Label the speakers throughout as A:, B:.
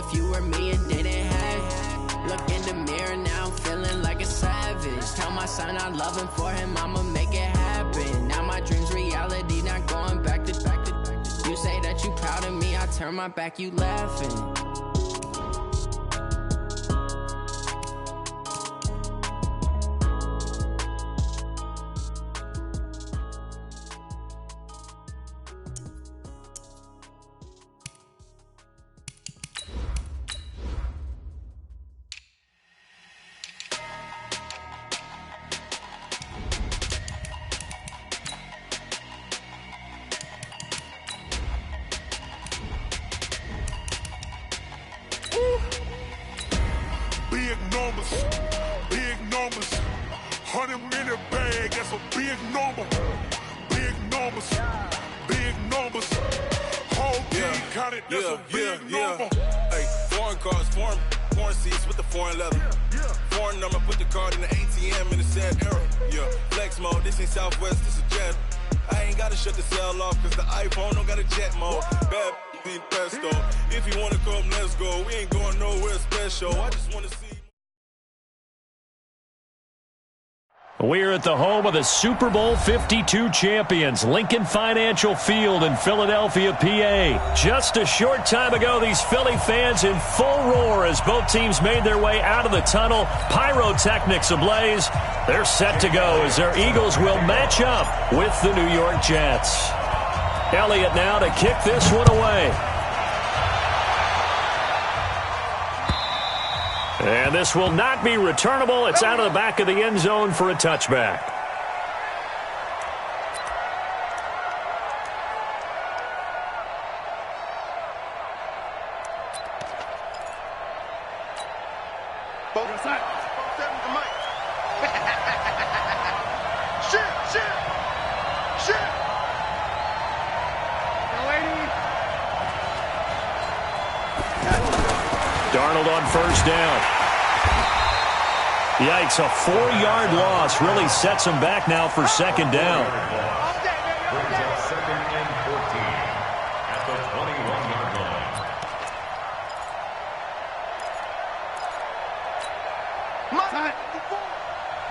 A: if you were me and didn't have. Look in the mirror now, I'm feeling like a savage. Tell my son I love him, for him I'ma make it happen. Now my dream's reality, not going back to. You say that you proud of me, I turn my back, you laughing.
B: Big numbers, 100-minute bag, that's a big number. Big numbers, whole team counted, that's a big number.
C: Hey, foreign cars, foreign seats with the foreign leather. Foreign number, put the card in the ATM in the sad era. Yeah, flex mode, this ain't Southwest, this is Jet. I ain't gotta shut the cell off, cause the iPhone don't got a jet mode. Bad in pesto, if you wanna come, let's go. We ain't going nowhere special, I just wanna see.
D: We're at the home of the Super Bowl 52 champions, Lincoln Financial Field in Philadelphia, PA. Just a short time ago, these Philly fans in full roar as both teams made their way out of the tunnel. Pyrotechnics ablaze. They're set to go as their Eagles will match up with the New York Jets. Elliott now to kick this one away. And this will not be returnable. It's out of the back of the end zone for a touchback. Darnold on first down. Yikes, a 4-yard loss really sets him back now for second down.
E: Brings up 2nd and 14 at the 21-yard line.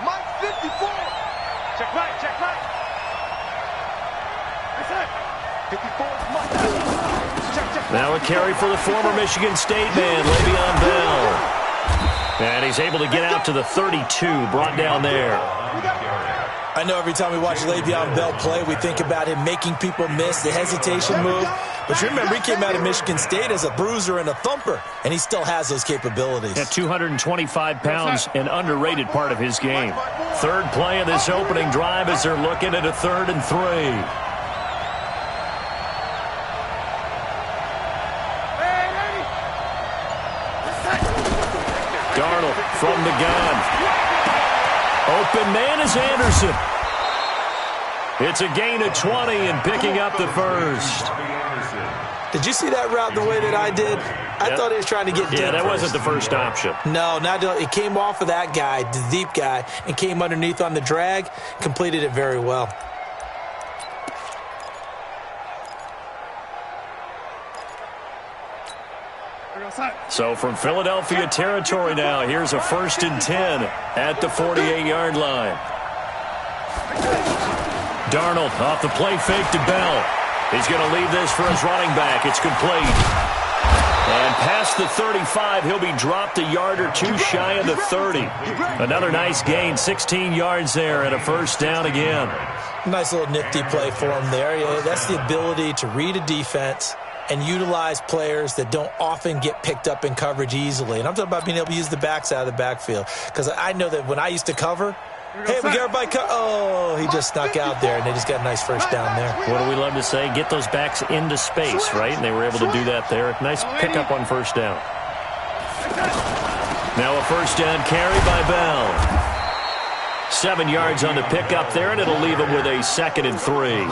F: Mike 54. Check right. That's it. 54 is Mike.
D: Now a carry for the former Michigan State man, Le'Veon Bell. And he's able to get out to the 32, brought down there.
G: I know every time we watch Le'Veon Bell play, we think about him making people miss the hesitation move. But you remember, he came out of Michigan State as a bruiser and a thumper, and he still has those capabilities.
D: At 225 pounds, an underrated part of his game. Third play of this opening drive as they're looking at a 3rd and 3. Darnold from the gun. Open man is Anderson. It's a gain of 20 and picking up the first.
G: Did you see that route the way that I did? I thought he was trying to get deep.
D: Yeah, that wasn't the first option.
G: No, it came off of that guy, the deep guy, and came underneath on the drag. Completed it very well.
D: So from Philadelphia territory now, here's a 1st and 10 at the 48-yard line. Darnold off the play fake to Bell. He's going to leave this for his running back. It's complete. And past the 35, he'll be dropped a yard or two shy of the 30. Another nice gain, 16 yards there and a first down again.
G: Nice little nifty play for him there. Yeah, that's the ability to read a defense and utilize players that don't often get picked up in coverage easily. And I'm talking about being able to use the backs out of the backfield. Because I know that when I used to cover, hey, we got everybody oh, he just snuck out there, and they just got a nice first down there.
D: What do we love to say? Get those backs into space, right? And they were able to do that there. Nice pickup on first down. Now a first down carry by Bell. 7 yards on the pickup there, and it'll leave him with a 2nd and 3.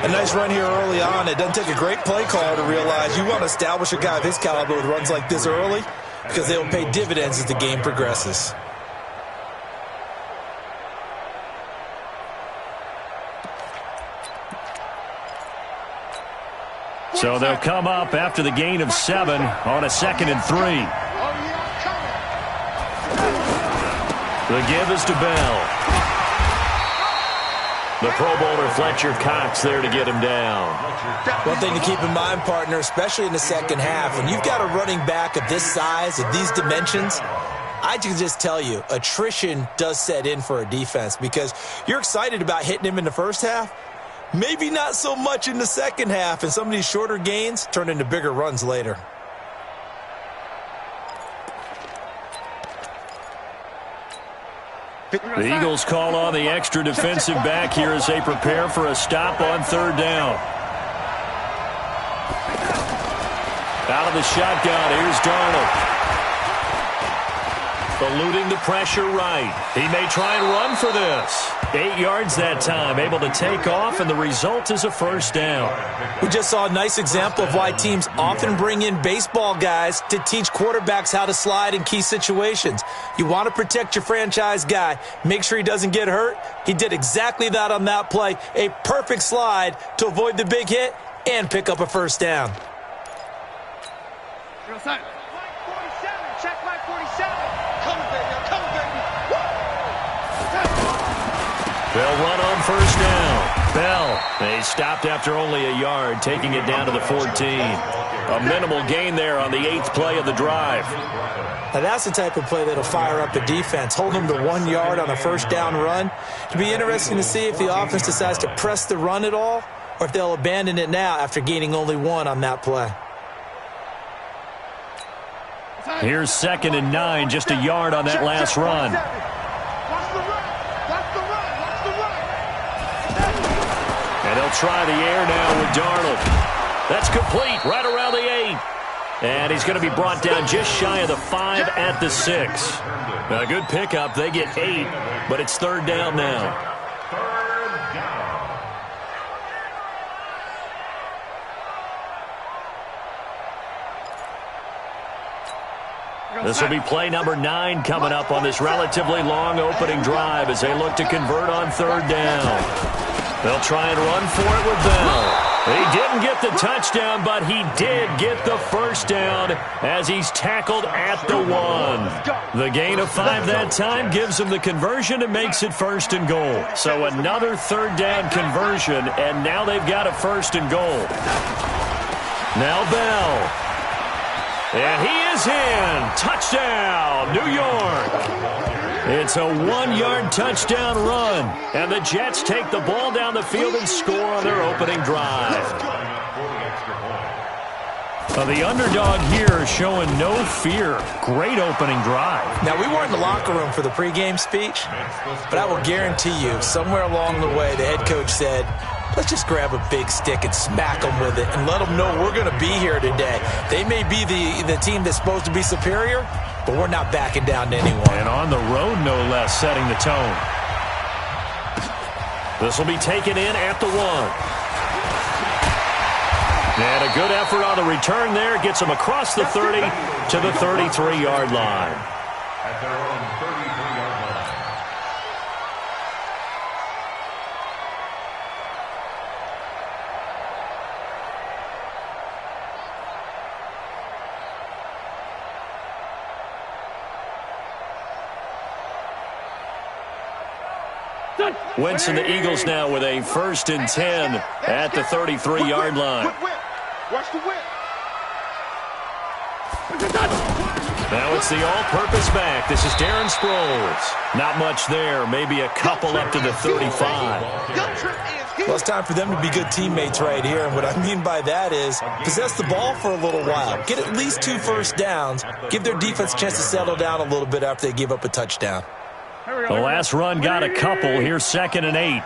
G: A nice run here early on. It doesn't take a great play caller to realize you want to establish a guy of his caliber with runs like this early because they will pay dividends as the game progresses.
D: So they'll come up after the gain of 7 on a 2nd and 3. The give is to Bell. The Pro Bowler Fletcher Cox there to get him down.
G: One thing to keep in mind, partner, especially in the second half, when you've got a running back of this size, of these dimensions, I can just tell you, attrition does set in for a defense because you're excited about hitting him in the first half, maybe not so much in the second half, and some of these shorter gains turn into bigger runs later.
D: The Eagles call on the extra defensive back here as they prepare for a stop on 3rd down. Out of the shotgun, here's Darnold. Eluding the pressure right. He may try and run for this. 8 yards that time, able to take off, and the result is a 1st down.
G: We just saw a nice example of why teams often bring in baseball guys to teach quarterbacks how to slide in key situations. You want to protect your franchise guy. Make sure he doesn't get hurt. He did exactly that on that play. A perfect slide to avoid the big hit and pick up a 1st down.
F: Check my 47.
D: They'll run on 1st down. Bell, they stopped after only a yard, taking it down to the 14. A minimal gain there on the 8th play of the drive.
G: Now that's the type of play that'll fire up the defense. Hold them to 1 yard on a 1st down run. It'll be interesting to see if the offense decides to press the run at all or if they'll abandon it now after gaining only 1 on that play.
D: Here's 2nd and 9, just a yard on that last run. And they'll try the air now with Darnold. That's complete, right around the 8. And he's going to be brought down just shy of the 5 at the 6. A good pickup. They get 8, but it's 3rd down now. This will be play number 9 coming up on this relatively long opening drive as they look to convert on 3rd down. They'll try and run for it with Bell. He didn't get the touchdown, but he did get the 1st down as he's tackled at the 1. The gain of 5 that time gives him the conversion and makes it 1st and goal. So another 3rd down conversion, and now they've got a 1st and goal. Now Bell. And he is in. Touchdown, New York. It's a 1-yard touchdown run. And the Jets take the ball down the field and score on their opening drive. The underdog here showing no fear. Great opening drive.
G: Now, we weren't in the locker room for the pregame speech, but I will guarantee you somewhere along the way the head coach said, let's just grab a big stick and smack them with it and let them know we're going to be here today. They may be the team that's supposed to be superior, but we're not backing down to anyone.
D: And on the road, no less, setting the tone. This will be taken in at the 1. And a good effort on the return there. Gets him across the 30 to the 33-yard line.
E: At their own 33-yard line.
D: Wentz and the Eagles now with a 1st and 10 at the 33-yard line.
F: Watch the whip.
D: Now it's the all-purpose back. This is Darren Sproles. Not much there. Maybe a couple up to the 35.
G: Well, it's time for them to be good teammates right here. And what I mean by that is possess the ball for a little while. Get at least 2 first downs. Give their defense a chance to settle down a little bit after they give up a touchdown.
D: The last run got a couple. Here's 2nd and 8.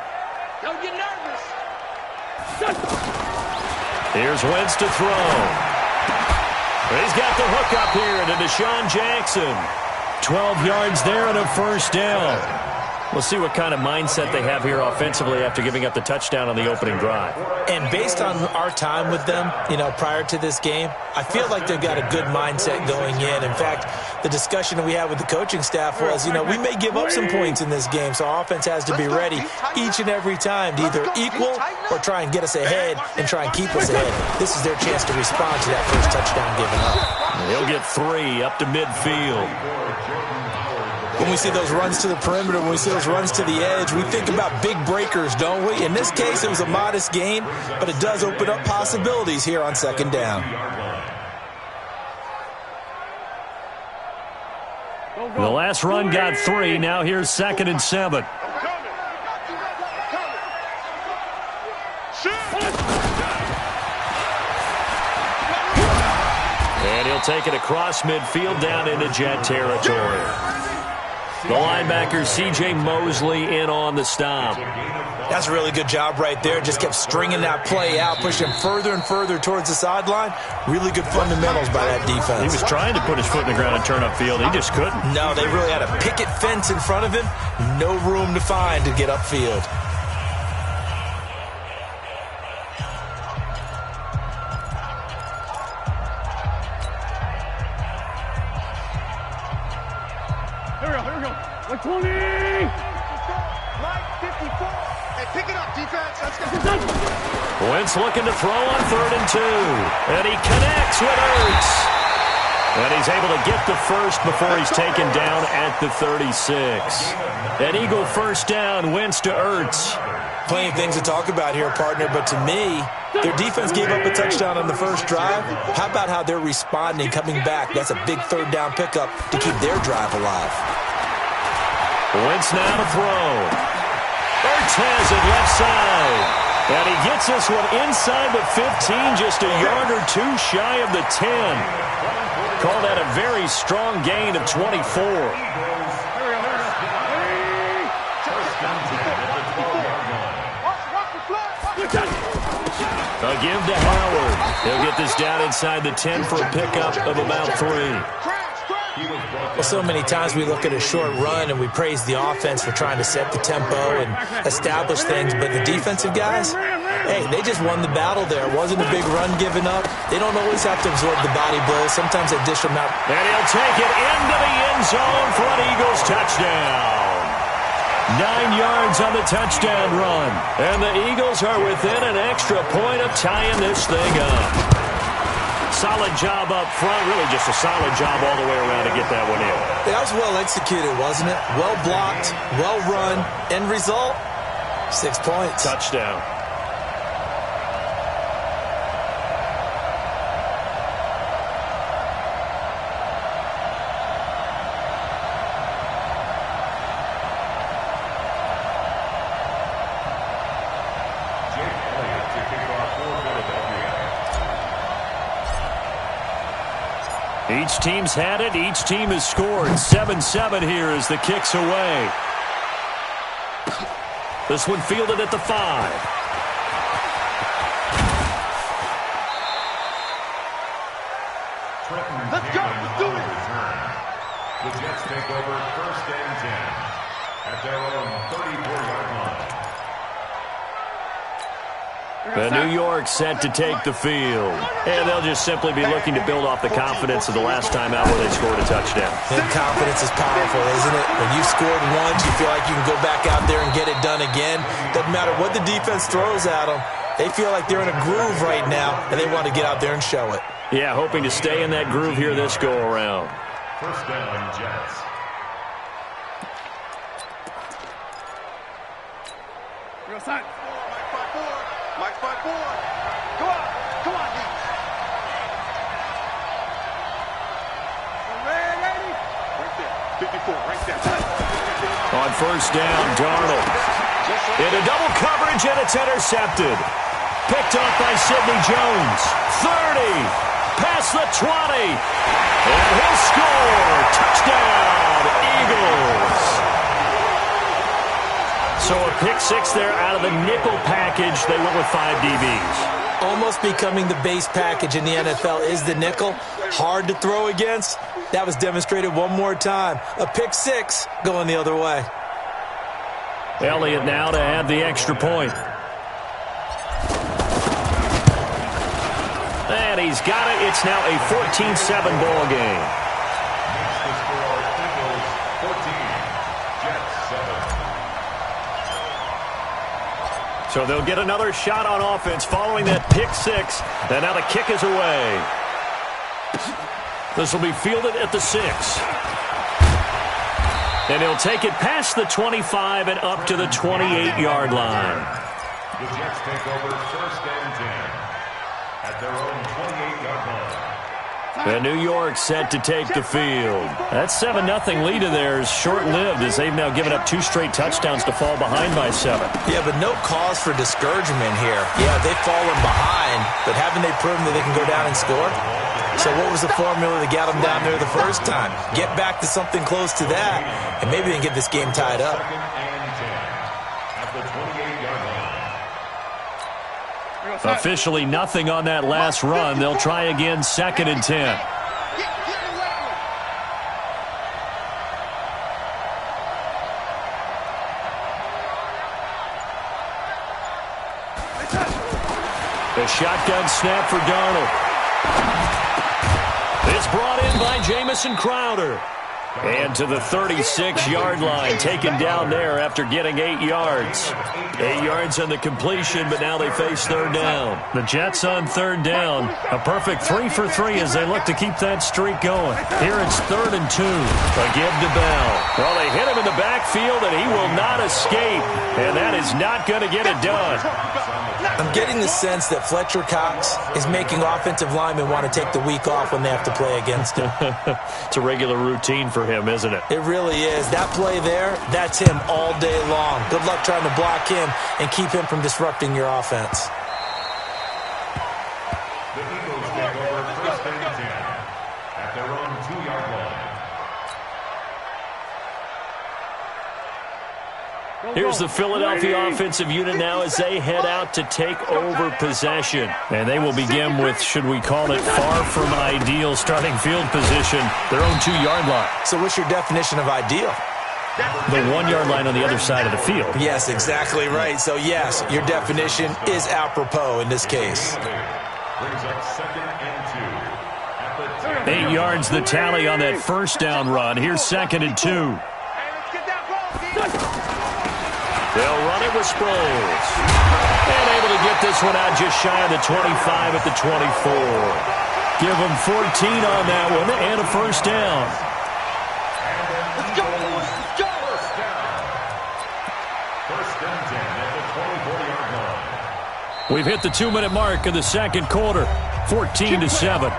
F: Don't get nervous.
D: Here's Wentz to throw. He's got the hook up here to Deshaun Jackson. 12 yards there and a 1st down. We'll see what kind of mindset they have here offensively after giving up the touchdown on the opening drive.
G: And based on our time with them, prior to this game, I feel like they've got a good mindset going in. In fact, the discussion that we had with the coaching staff was, we may give up some points in this game, so our offense has to be ready each and every time to either equal or try and get us ahead and try and keep us ahead. This is their chance to respond to that first touchdown given up.
D: He'll get 3 up to midfield.
G: When we see those runs to the perimeter, when we see those runs to the edge, we think about big breakers, don't we? In this case, it was a modest gain, but it does open up possibilities here on second down.
D: The last run got 3. Now here's 2nd and 7. And he'll take it across midfield down into Jet territory. The linebacker, C.J. Mosley, in on the stop.
G: That's a really good job right there. Just kept stringing that play out, pushing further and further towards the sideline. Really good fundamentals by that defense.
D: He was trying to put his foot in the ground and turn upfield. He just couldn't.
G: No, they really had a picket fence in front of him. No room to find to get upfield.
F: Here we go. 120. Line 54. Hey, pick it up, defense. Let's go.
D: Wentz looking to throw on 3rd and 2. And he connects with Ertz. And he's able to get the first before he's taken down at the 36. An Eagle first down, Wentz to Ertz.
G: Plenty of things to talk about here, partner, but to me, their defense gave up a touchdown on the first drive. How about how they're responding, coming back? That's a big 3rd down pickup to keep their drive alive.
D: Wentz now to throw. Ertz has it left side. And he gets this one inside the 15, just a yard or 2 shy of the 10. Call that a very strong gain of 24. A give to Howard. He'll get this down inside the 10 for a pickup of about 3.
G: Well, so many times we look at a short run and we praise the offense for trying to set the tempo and establish things, but the defensive guys, hey, they just won the battle there. It wasn't a big run given up. They don't always have to absorb the body blows. Sometimes they dish them out.
D: And he'll take it into the end zone for an Eagles touchdown. 9 yards on the touchdown run. And the Eagles are within an extra point of tying this thing up. Solid job up front. Really just a solid job all the way around to get that one in.
G: That was well executed, wasn't it? Well blocked, well run. End result, 6 points.
D: Touchdown. Each team's had it. Each team has scored. 7-7 here as the kick's away. This one fielded at the 5.
F: Let's go. Let's do it.
E: The Jets take over 1st and 10 at their own 34-yard line.
D: The New York set to take the field. And they'll just simply be looking to build off the confidence of the last time out where they scored a touchdown.
G: And confidence is powerful, isn't it? When you scored once, you feel like you can go back out there and get it done again. Doesn't matter what the defense throws at them. They feel like they're in a groove right now, and they want to get out there and show it.
D: Yeah, hoping to stay in that groove here this go-around.
E: 1st down, Jets.
F: Real side. Mike 5-4. Go on. Come on, D. Ready? Right there. 54, right there.
D: On 1st down, Darnold. Into double coverage, and it's intercepted. Picked off by Sidney Jones. 30. Past the 20. And he'll score. Touchdown, Eagles. So a pick 6 there out of the nickel package. They went with 5 DBs.
G: Almost becoming the base package in the NFL is the nickel. Hard to throw against. That was demonstrated one more time. A pick 6 going the other way.
D: Elliott now to add the extra point. And he's got it. It's now a 14-7 ball game.
E: Makes the score Eagles 14, Jets 7.
D: So they'll get another shot on offense following that pick six. And now the kick is away. This will be fielded at the 6. And he'll take it past the 25 and up to the 28-yard line.
E: The Jets take over 1st and 10 at their own 28-yard line.
D: And New York set to take the field. That 7-0 lead of theirs short-lived as they've now given up 2 straight touchdowns to fall behind by 7.
G: Yeah, but no cause for discouragement here. Yeah, they've fallen behind, but haven't they proven that they can go down and score? So what was the formula that got them down there the first time? Get back to something close to that, and maybe they can get this game tied up.
E: 2nd and 10 at the 28-yard line.
D: Officially nothing on that last run. They'll try again 2nd and 10. The shotgun snap for Darnold. It's brought in by Jamison Crowder. And to the 36-yard line, taken down there after getting 8 yards. 8 yards on the completion, but now they face 3rd down. The Jets on 3rd down. A perfect 3 for 3 as they look to keep that streak going. Here it's 3rd and 2. A give to Bell. Well, they hit him in the backfield, and he will not escape. And that is not going to get it done.
G: I'm getting the sense that Fletcher Cox is making offensive linemen want to take the week off when they have to play against him.
D: It's a regular routine for him, isn't it?
G: It really is. That play there, that's him all day long. Good luck trying to block him and keep him from disrupting your offense.
E: The Eagles take over 1st and 10 at their own 2-yard line.
D: Here's the Philadelphia offensive unit now as they head out to take over possession. And they will begin with, should we call it, far from ideal starting field position, their own 2-yard line.
G: So what's your definition of ideal?
D: The 1-yard line on the other side of the field.
G: Yes, exactly right. So, yes, your definition is apropos in this case.
E: Brings up 2nd and 2 at the 10.
D: 8 yards the tally on that 1st down run. Here's 2nd and 2. They'll run it with Sproles. And able to get this one out just shy of the 25 at the 24. Give them 14 on that one and a 1st down.
E: Let's go! Let's go! 1st and 10 at the 24-yard line.
D: We've hit the 2-minute mark in the 2nd quarter. 14-7.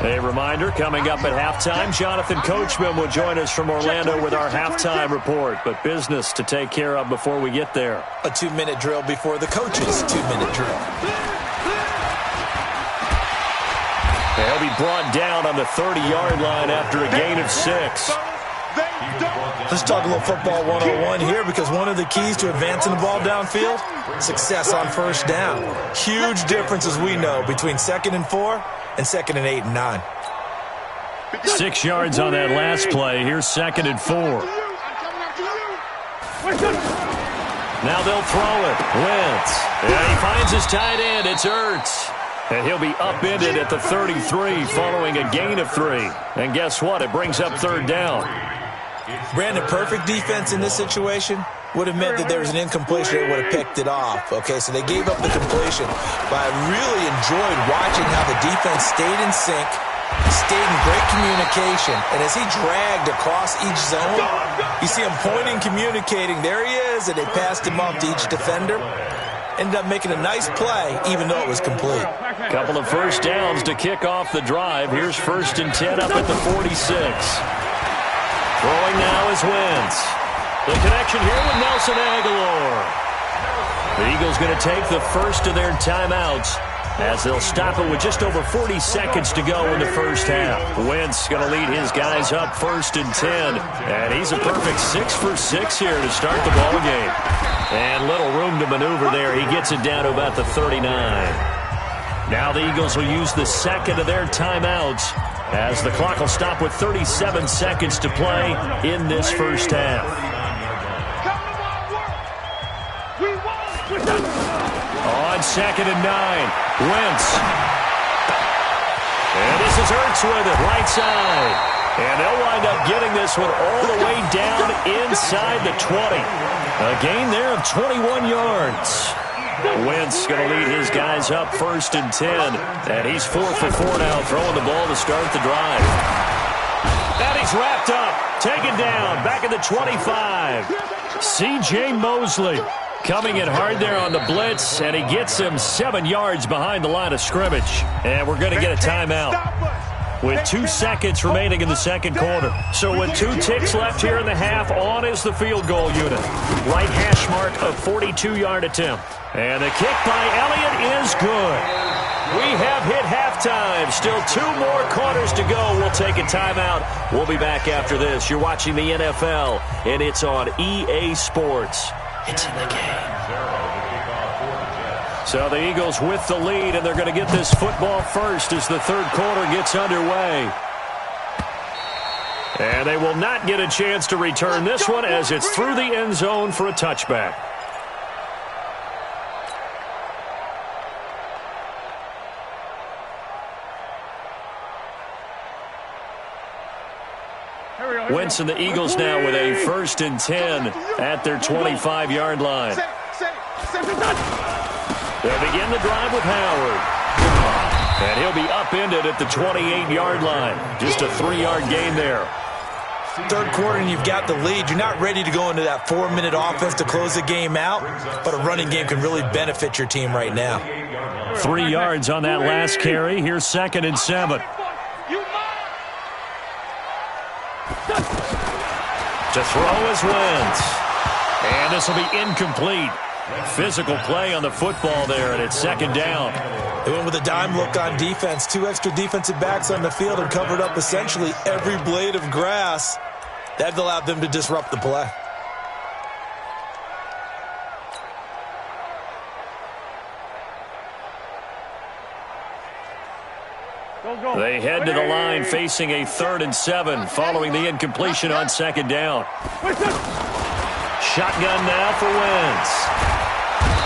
D: A reminder, coming up at halftime, Jonathan Coachman will join us from Orlando with our halftime report. But business to take care of before we get there.
G: A 2-minute drill before the coach's 2-minute drill.
D: They'll be brought down on the 30-yard line after a gain of 6.
G: Let's talk a little football 101 here, because one of the keys to advancing the ball downfield, success on 1st down. Huge difference, as we know, between 2nd and 4 and 2nd and 8 and 9.
D: 6 yards on that last play. Here's 2nd and 4. Now they'll throw it. Wentz. And he finds his tight end. It's Ertz. And he'll be upended at the 33 following a gain of 3. And guess what? It brings up 3rd down.
G: Brandon, perfect defense in this situation would have meant that there was an incompletion. They would have picked it off. Okay, so they gave up the completion. But I really enjoyed watching how the defense stayed in sync, stayed in great communication. And as he dragged across each zone, you see him pointing, communicating. There he is, and they passed him off to each defender. Ended up making a nice play, even though it was complete.
D: Couple of 1st downs to kick off the drive. Here's 1st and 10 up at the 46. Throwing now is Wentz. The connection here with Nelson Aguilar. The Eagles going to take the first of their timeouts as they'll stop it with just over 40 seconds to go in the 1st half. Wentz going to lead his guys up 1st and 10. And he's a perfect 6 for 6 here to start the ball game. And little room to maneuver there. He gets it down to about the 39. Now the Eagles will use the second of their timeouts as the clock will stop with 37 seconds to play in this first half. On 2nd and 9, Wentz. And this is Ertz with it, right side. And they'll wind up getting this one all the way down inside the 20. A gain there of 21 yards. Wentz going to lead his guys up 1st and 10. And he's 4 for 4 now, throwing the ball to start the drive. And he's wrapped up, taken down, back at the 25. C.J. Mosley coming in hard there on the blitz, and he gets him 7 yards behind the line of scrimmage. And we're going to get a timeout with 2 seconds remaining in the second quarter. So with 2 ticks left here in the half, on is the field goal unit. Right hash mark, a 42-yard attempt. And the kick by Elliott is good. We have hit halftime. Still 2 more quarters to go. We'll take a timeout. We'll be back after this. You're watching the NFL, and it's on EA Sports. It's in the game. So the Eagles with the lead, and they're going to get this football first as the third quarter gets underway. And they will not get a chance to return this one as it's through the end zone for a touchback. Wentz and the Eagles now with a 1st and 10 at their 25-yard line. They'll begin the drive with Howard. And he'll be upended at the 28-yard line. Just a 3-yard gain there.
G: Third quarter and you've got the lead. You're not ready to go into that 4-minute offense to close the game out, but a running game can really benefit your team right now.
D: 3 yards on that last carry. Here's 2nd and 7. To throw is Wentz. And this will be incomplete. Physical play on the football there, and it's 2nd down.
G: They went with a dime look on defense. 2 extra defensive backs on the field and covered up essentially every blade of grass. That allowed them to disrupt the play.
D: They head to the line facing a 3rd and 7 following the incompletion on 2nd down. Shotgun now for Wentz.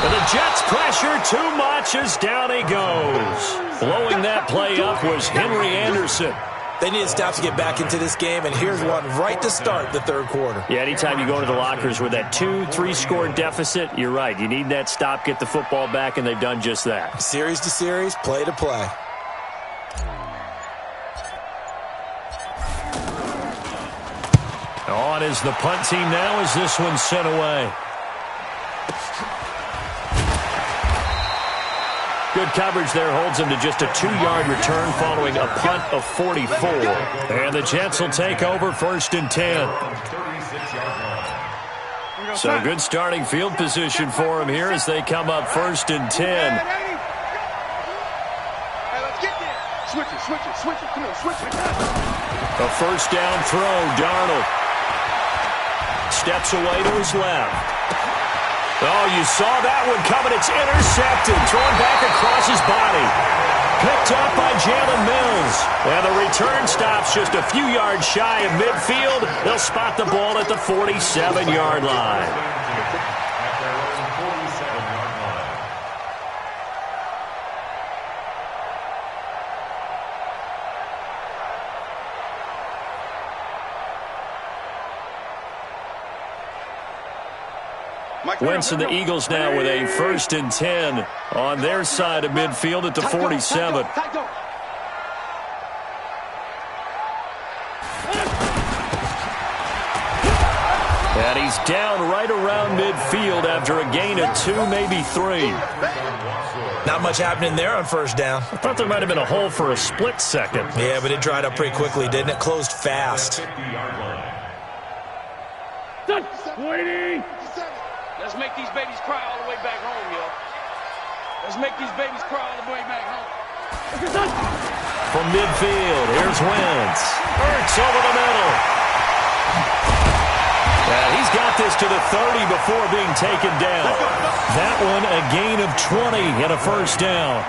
D: But the Jets pressure too much as down he goes. Blowing that play up was Henry Anderson.
G: They need a stop to get back into this game, and here's one right to start the third quarter.
D: Yeah, anytime you go into the lockers with that 2-3 score deficit, you're right. You need that stop, get the football back, and they've done just that.
G: Series to series, play to play.
D: On is the punt team now as this one's sent away. Good coverage there holds him to just a 2-yard return following a punt of 44. And the Jets will take over 1st and 10. So good starting field position for him here as they come up 1st and 10. A 1st down throw, Darnold. Steps away to his left. Oh, you saw that one coming. It's intercepted. Thrown back across his body. Picked up by Jalen Mills. And the return stops just a few yards shy of midfield. They'll spot the ball at the 47-yard line. Wentz and the Eagles now with a 1st and 10 on their side of midfield at the 47. And he's down right around midfield after a gain of 2, maybe 3.
G: Not much happening there on 1st down.
D: I thought there might have been a hole for a split second.
G: Yeah, but it dried up pretty quickly, didn't it? Closed fast.
F: Waiting. Let's make these babies cry all the way back home, yo. Let's make these babies cry all the way back home.
D: From midfield, here's Wentz. Ertz over the middle. And he's got this to the 30 before being taken down. That one a gain of 20 and a first down.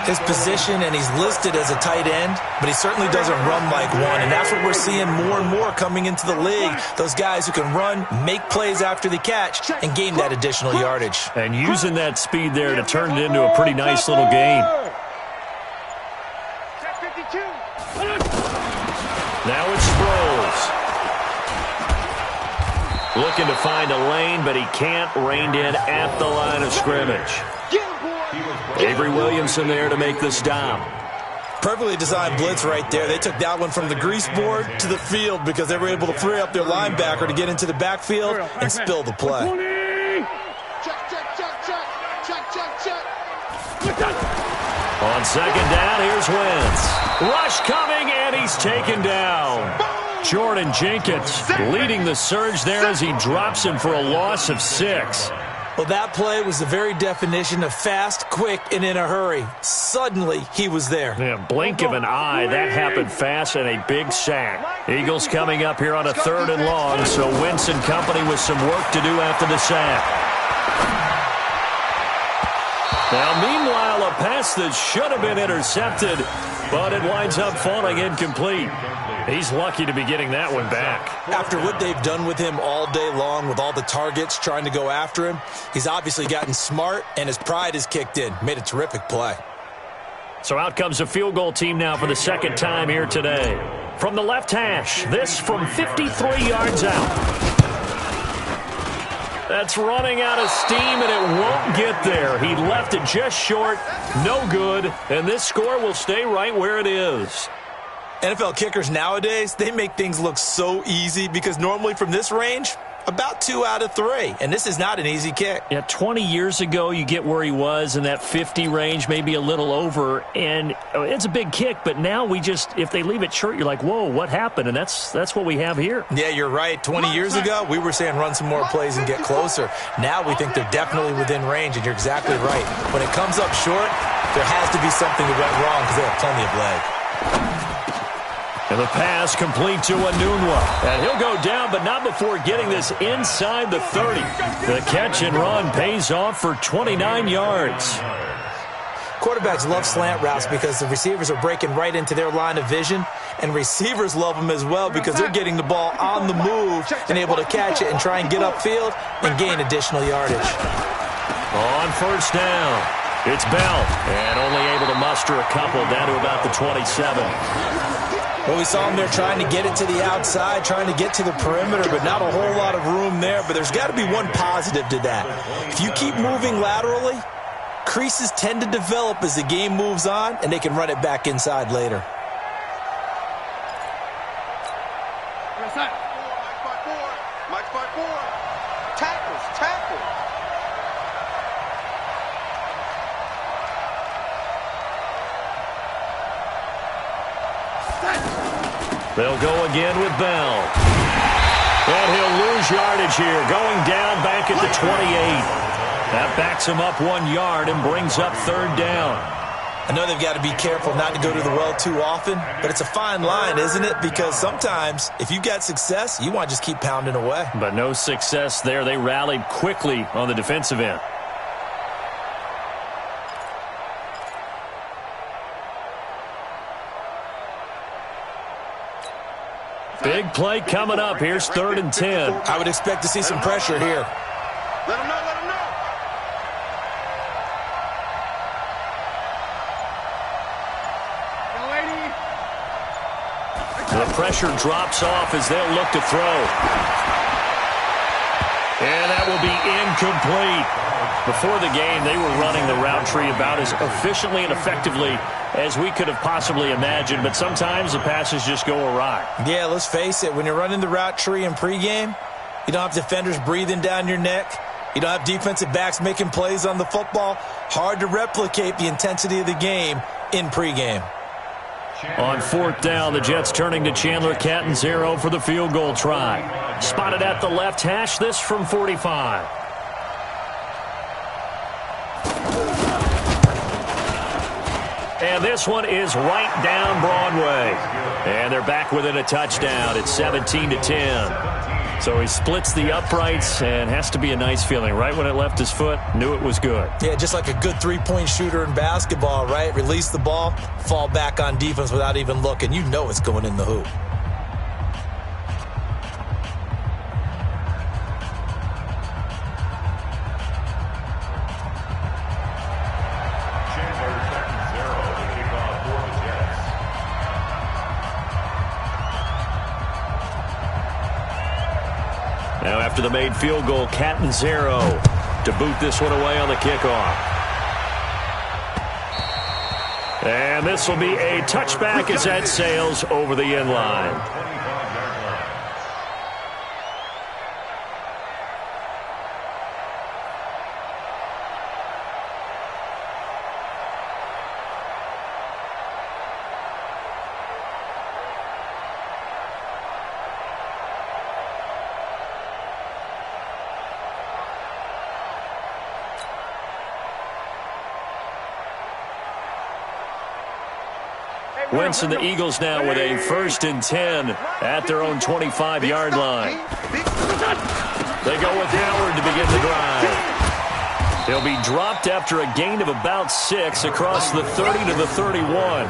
G: His position, and he's listed as a tight end, but he certainly doesn't run like one, and that's what we're seeing more and more coming into the league. Those guys who can run, make plays after the catch, and gain that additional yardage.
D: And using that speed there to turn it into a pretty nice little gain. Now it's Sproles. Looking to find a lane, but he can't. Reined in at the line of scrimmage. Avery Williamson there to make the stop.
G: Perfectly designed blitz right there. They took that one from the grease board to the field because they were able to free up their linebacker to get into the backfield and spill the play.
D: On second down, here's Wentz. Rush coming, and he's taken down. Jordan Jenkins leading the surge there as he drops him for a loss of 6.
G: Well, that play was the very definition of fast, quick, and in a hurry. Suddenly, he was there.
D: Yeah, blink of an eye, that happened fast, and a big sack. Eagles coming up here on a 3rd and long, so Wentz and company with some work to do after the sack. Now, meanwhile, a pass that should have been intercepted, but it winds up falling incomplete. He's lucky to be getting that one back.
G: After what they've done with him all day long with all the targets trying to go after him, he's obviously gotten smart, and his pride has kicked in. Made a terrific play.
D: So out comes a field goal team now for the second time here today. From the left hash, this from 53 yards out. That's running out of steam, and it won't get there. He left it just short, no good, and this score will stay right where it is.
G: NFL kickers nowadays, they make things look so easy because normally from this range, about 2 out of 3, and this is not an easy kick.
D: Yeah, 20 years ago, you get where he was in that 50 range, maybe a little over, and it's a big kick, but now we just, if they leave it short, you're like, whoa, what happened? And that's what we have here.
G: Yeah, you're right. 20 years ago, we were saying run some more plays and get closer. Now we think they're definitely within range, and you're exactly right. When it comes up short, there has to be something that went wrong because they have plenty of leg.
D: And the pass complete to Anunwa. And he'll go down, but not before getting this inside the 30. The catch and run pays off for 29 yards.
G: Quarterbacks love slant routes because the receivers are breaking right into their line of vision, and receivers love them as well because they're getting the ball on the move and able to catch it and try and get upfield and gain additional yardage.
D: On first down, it's Bell, and only able to muster a couple down to about the 27.
G: Well, we saw him there trying to get it to the outside, trying to get to the perimeter, but not a whole lot of room there. But there's got to be one positive to that. If you keep moving laterally, creases tend to develop as the game moves on, and they can run it back inside later.
D: They'll go again with Bell. And he'll lose yardage here, going down back at the 28. That backs him up 1 yard and brings up 3rd down.
G: I know they've got to be careful not to go to the well too often, but it's a fine line, isn't it? Because sometimes, if you've got success, you want to just keep pounding away.
D: But no success there. They rallied quickly on the defensive end. Big play coming up. Here's 3rd and 10.
G: I would expect to see some pressure here.
F: Let him know, let him know.
D: The pressure drops off as they'll look to throw. And that will be incomplete. Before the game, they were running the route tree about as efficiently and effectively as we could have possibly imagined, but sometimes the passes just go awry.
G: Yeah, let's face it. When you're running the route tree in pregame, you don't have defenders breathing down your neck. You don't have defensive backs making plays on the football. Hard to replicate the intensity of the game in pregame.
D: On 4th down, the Jets turning to Chandler Catanzaro for the field goal try. Spotted at the left hash, this from 45. And this one is right down Broadway. And they're back within a touchdown. It's 17-10. So he splits the uprights and has to be a nice feeling. Right when it left his foot, knew it was good.
G: Yeah, just like a good three-point shooter in basketball, right? Release the ball, fall back on defense without even looking. You know it's going in the hoop.
D: Now after the made field goal, Catanzaro to boot this one away on the kickoff. And this will be a touchback as that sails over the end line. Wentz and the Eagles now with a 1st and 10 at their own 25-yard line. They go with Howard to begin the drive. He'll be dropped after a gain of about 6 across the 30 to the 31.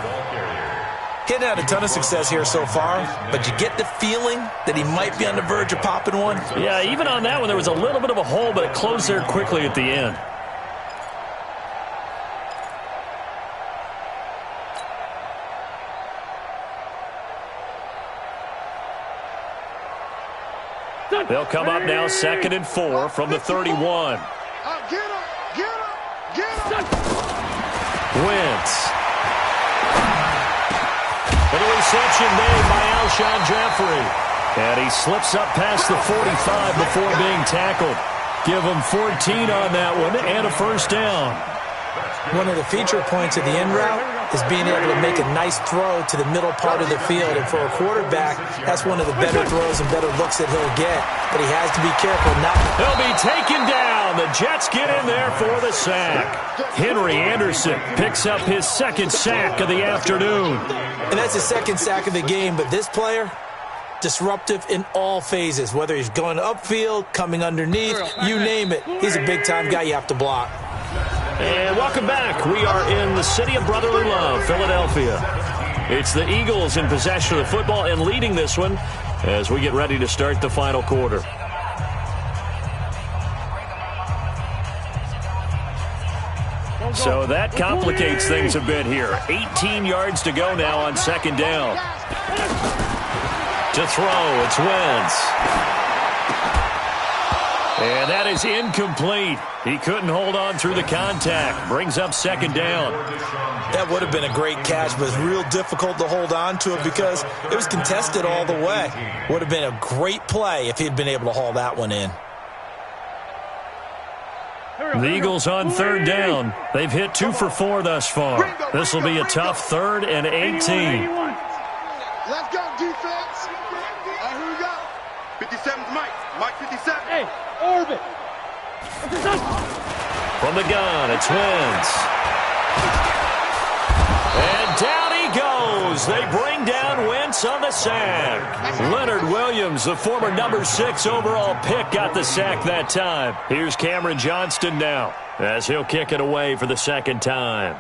G: He hadn't had a ton of success here so far, but you get the feeling that he might be on the verge of popping one.
D: Yeah, even on that one, there was a little bit of a hole, but it closed there quickly at the end. They'll come up now 2nd and 4 from the 31.
F: Get him!
D: Wentz. With a reception made by Alshon Jeffrey. And he slips up past the 45 before being tackled. Give him 14 on that one and a 1st down.
G: One of the feature points of the end route is being able to make a nice throw to the middle part of the field. And for a quarterback, that's one of the better throws and better looks that he'll get. But he has to be careful not.
D: He'll be taken down. The Jets get in there for the sack. Henry Anderson picks up his 2nd sack of the afternoon.
G: And that's his 2nd sack of the game. But this player, disruptive in all phases. Whether he's going upfield, coming underneath, you name it. He's a big-time guy you have to block.
D: And welcome back. We are in the city of brotherly love, Philadelphia. It's the Eagles in possession of the football and leading this one as we get ready to start the final quarter. So that complicates things a bit here. 18 yards to go now on 2nd down. To throw, it's Wentz. And that is incomplete. He couldn't hold on through the contact. Brings up 2nd down.
G: That would have been a great catch, but it's real difficult to hold on to it because it was contested all the way. Would have been a great play if he'd been able to haul that one in.
D: The Eagles on 3rd down. They've hit 2 for 4 thus far. This will be a tough 3rd and 18.
F: Let's go, defense. Who we got? 57's Mike. Mike 57. Hey, orbit.
D: From the gun, it's Wentz. And down he goes. They bring down Wentz on the sack. Leonard Williams, the former number 6 overall pick, got the sack that time. Here's Cameron Johnston now as he'll kick it away for the 2nd time.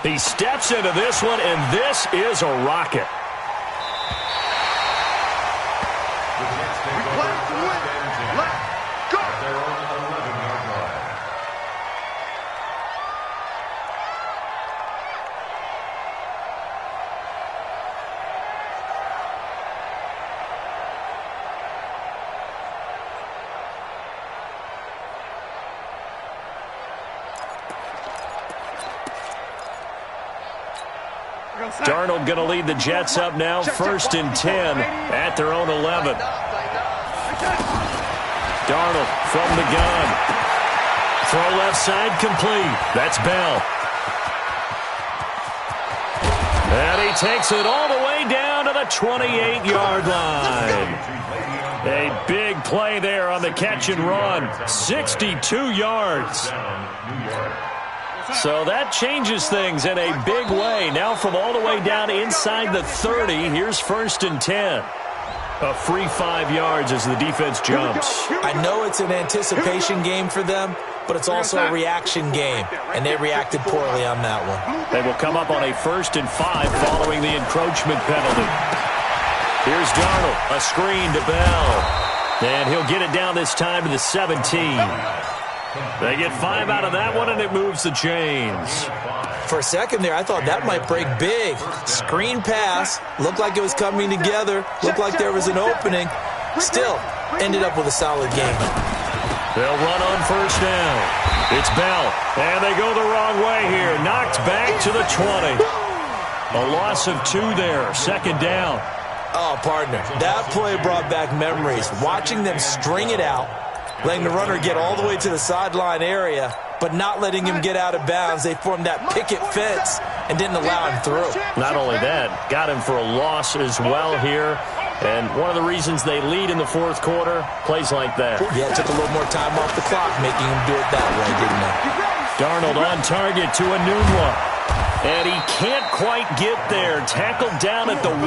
D: He steps into this one, and this is a rocket. Darnold going to lead the Jets up now, 1st and 10 at their own 11. Darnold from the gun. Throw left side complete. That's Bell. And he takes it all the way down to the 28-yard line. A big play there on the catch and run. 62 yards. So that changes things in a big way. Now from all the way down inside the 30, here's 1st and 10. A free 5 yards as the defense jumps.
G: I know it's an anticipation game for them, but it's also a reaction game, and they reacted poorly on that one.
D: They will come up on a 1st and 5 following the encroachment penalty. Here's Darnold, a screen to Bell, and he'll get it down this time to the 17. They get 5 out of that one, and it moves the chains.
G: For a second there, I thought that might break big. Screen pass, looked like it was coming together, looked like there was an opening. Still, ended up with a solid game.
D: They'll run on 1st down. It's Bell, and they go the wrong way here. Knocked back to the 20. A loss of 2 there, 2nd down.
G: Oh, partner, that play brought back memories. Watching them string it out, letting the runner get all the way to the sideline area, but not letting him get out of bounds. They formed that picket fence and didn't allow him through.
D: Not only that, got him for a loss as well here. And one of the reasons they lead in the 4th quarter, plays like that.
G: Yeah, it took a little more time off the clock, making him do it that way, didn't it?
D: Darnold on target to Enunwa. And he can't quite get there. Tackled down at the 1.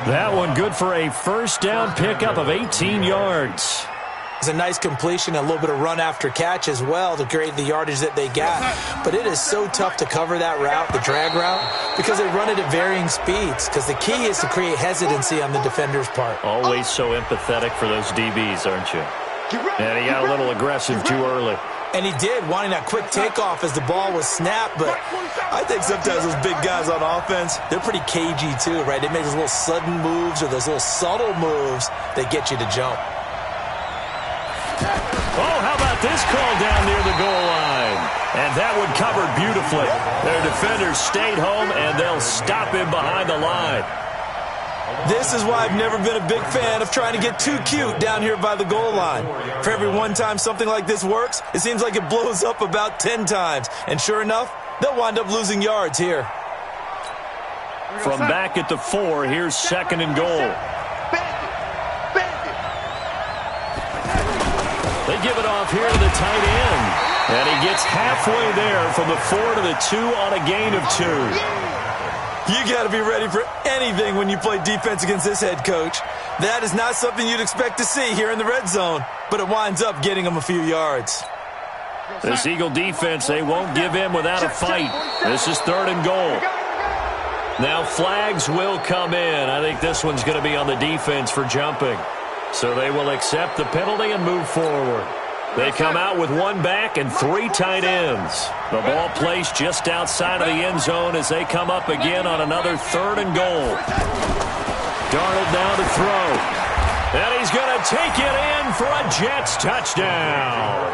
D: That one good for a 1st down pickup of 18 yards.
G: It's a nice completion, a little bit of run after catch as well to create the yardage that they got. But it is so tough to cover that route, the drag route, because they run it at varying speeds. Because the key is to create hesitancy on the defender's part.
D: Always so empathetic for those DBs, aren't you? And he got a little aggressive too early.
G: And he did, wanting that quick takeoff as the ball was snapped. But I think sometimes those big guys on offense, they're pretty cagey too, right? They make those little sudden moves or those little subtle moves that get you to jump.
D: Oh, how about this call down near the goal line? And that one covered beautifully. Their defenders stayed home, and they'll stop him behind the line.
G: This is why I've never been a big fan of trying to get too cute down here by the goal line. For every one time something like this works, it seems like it blows up about 10 times. And sure enough, they'll wind up losing yards here.
D: From back at the 4, here's 2nd and goal. They give it off here to the tight end. And he gets halfway there from the 4 to the 2 on a gain of 2.
G: You got to be ready for anything when you play defense against this head coach. That is not something you'd expect to see here in the red zone, but it winds up getting them a few yards.
D: This Eagle defense, they won't give in without a fight. This is 3rd and goal. Now flags will come in. I think this one's going to be on the defense for jumping. So they will accept the penalty and move forward. They come out with 1 back and 3 tight ends. The ball placed just outside of the end zone as they come up again on another 3rd and goal. Darnold down to throw. And he's going to take it in for a Jets touchdown.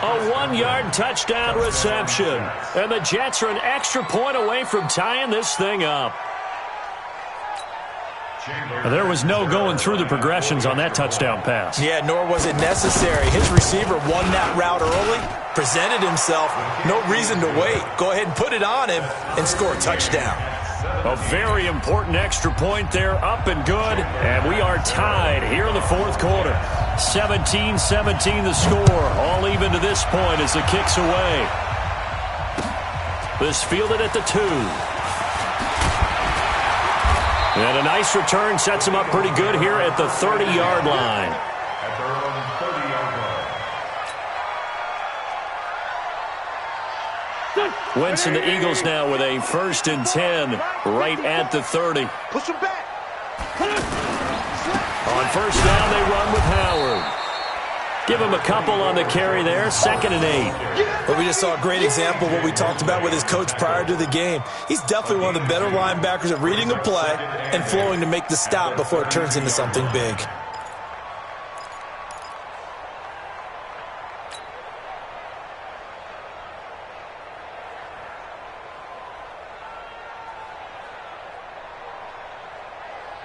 D: A 1-yard touchdown reception. And the Jets are an extra point away from tying this thing up. There was no going through the progressions on that touchdown pass.
G: Yeah, nor was it necessary. His receiver won that route early, presented himself, no reason to wait. Go ahead and put it on him and score a touchdown.
D: A very important extra point there, up and good. And we are tied here in the 4th quarter. 17-17 the score, all even to this point as the kick's away. This fielded at the 2. And a nice return sets him up pretty good here at the 30-yard line.
E: At their own 30-yard line.
D: Wentz and the Eagles now with a 1st and 10 right at the 30.
F: Push him back.
D: On 1st down, they run with Howard. Give him a couple on the carry there, 2nd and 8.
G: But we just saw a great example of what we talked about with his coach prior to the game. He's definitely one of the better linebackers at reading a play and flowing to make the stop before it turns into something big.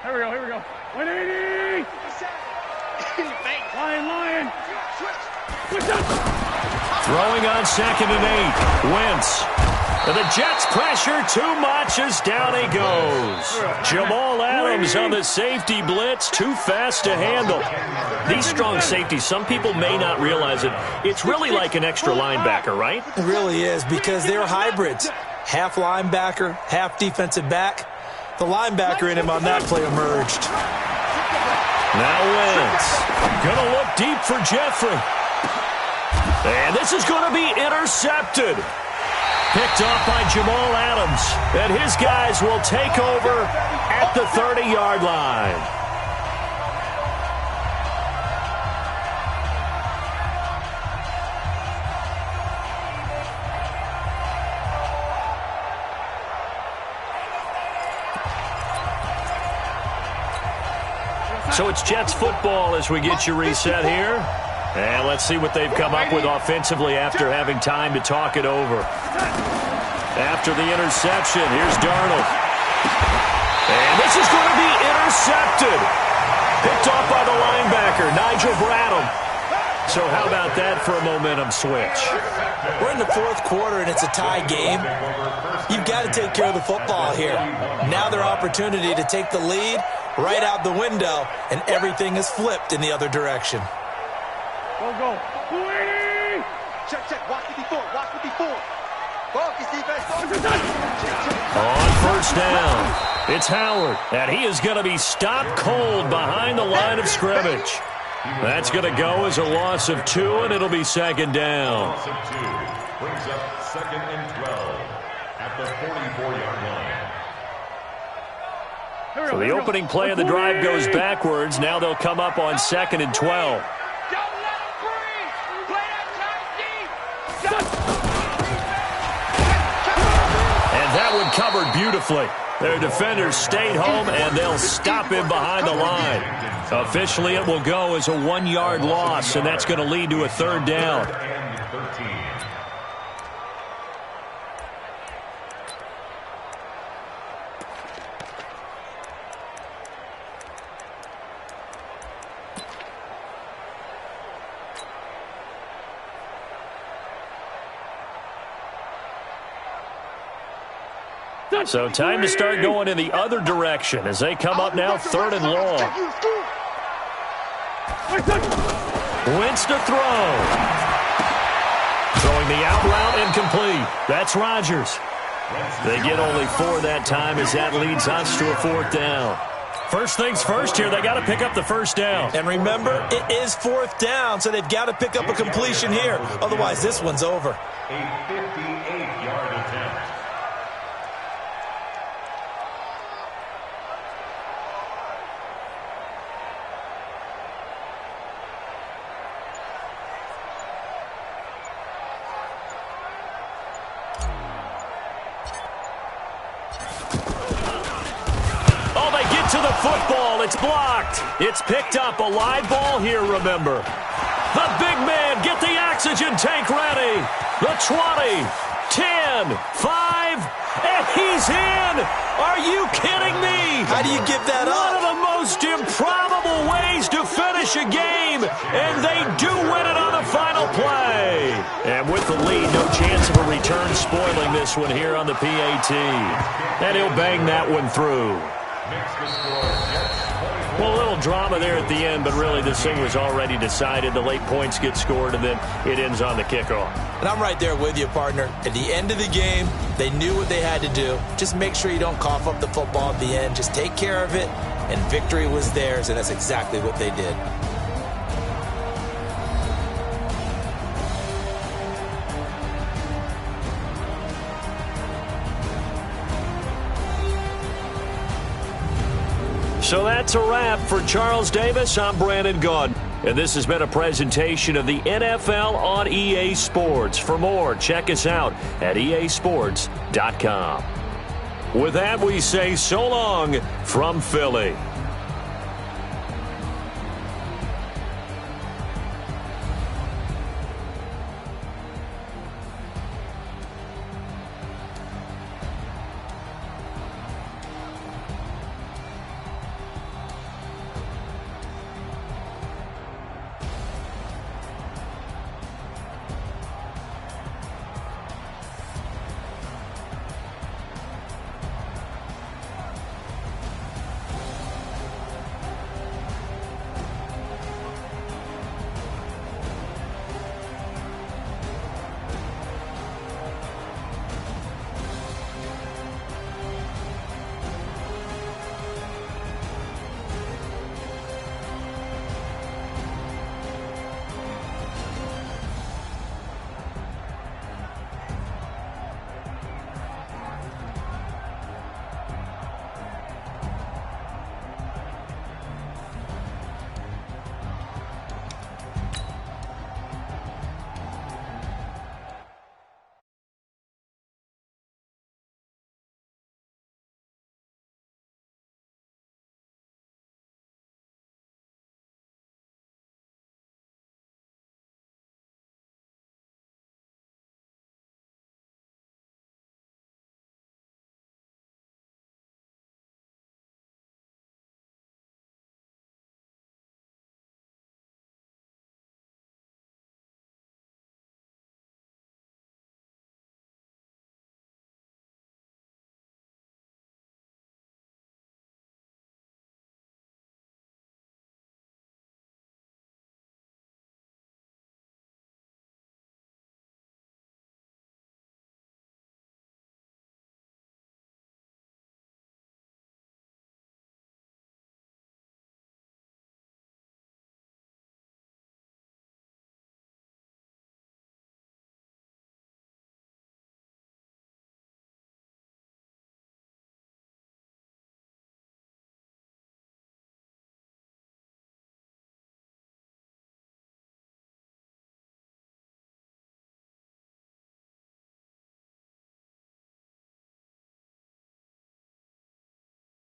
F: Here we go. 180! Lion!
D: Throwing on 2nd and 8. Wentz And the Jets pressure too much as down he goes. Jamal Adams on the safety blitz, too fast to handle. These strong safeties, some people may not realize it. It's really like an extra linebacker, right?
G: It really is, because they're hybrids. Half linebacker, half defensive back. The linebacker in him on that play emerged.
D: Now Wentz. Gonna look deep for Jeffrey. And this is going to be intercepted. Picked off by Jamal Adams. And his guys will take over at the 30-yard line. So it's Jets football as we get you reset here. And let's see what they've come up with offensively after having time to talk it over. After the interception, here's Darnold. And this is going to be intercepted. Picked off by the linebacker, Nigel Bradham. So how about that for a momentum switch?
G: We're in the fourth quarter, and it's a tie game. You've got to take care of the football here. Now their opportunity to take the lead right out the window, and everything is flipped in the other direction.
F: Go. Check. Watch the before. Focus, defense.
D: On first down, it's Howard, and he is going to be stopped cold behind the line of scrimmage. That's going to go as a loss of 2, and it'll be second down.
E: Loss of 2 brings up 2nd and 12 at the 44-yard line.
D: So the opening play of the drive goes backwards. Now they'll come up on 2nd and 12. And that one covered beautifully. Their defenders stayed home, and they'll stop him behind the line. Officially, it will go as a 1-yard loss, and that's going to lead to a third down. So time to start going in the other direction as they come up now 3rd and long. Wentz to throw. Throwing the out route incomplete. That's Rodgers. They get only 4 that time as that leads us to a 4th down. First things first here, they got to pick up the first down.
G: And remember, it is 4th down, so they've got to pick up a completion here. Otherwise, this one's over.
E: A 58-yard attempt.
D: Football, it's blocked. It's picked up. A live ball here, remember. The big man, get the oxygen tank ready. The 20, 10, 5, and he's in. Are you kidding me?
G: How do you give that up?
D: One of the most improbable ways to finish a game, and they do win it on the final play. And with the lead, no chance of a return spoiling this one here on the PAT. And he'll bang that one through. Well, a little drama there at the end, but really this thing was already decided. The late points get scored, and then it ends on the kickoff.
G: And I'm right there with you, partner. At the end of the game, they knew what they had to do. Just make sure you don't cough up the football at the end. Just take care of it, and victory was theirs, and that's exactly what they did.
D: So that's a wrap for Charles Davis. I'm Brandon Gaudin, and this has been a presentation of the NFL on EA Sports. For more, check us out at easports.com. With that, we say so long from Philly.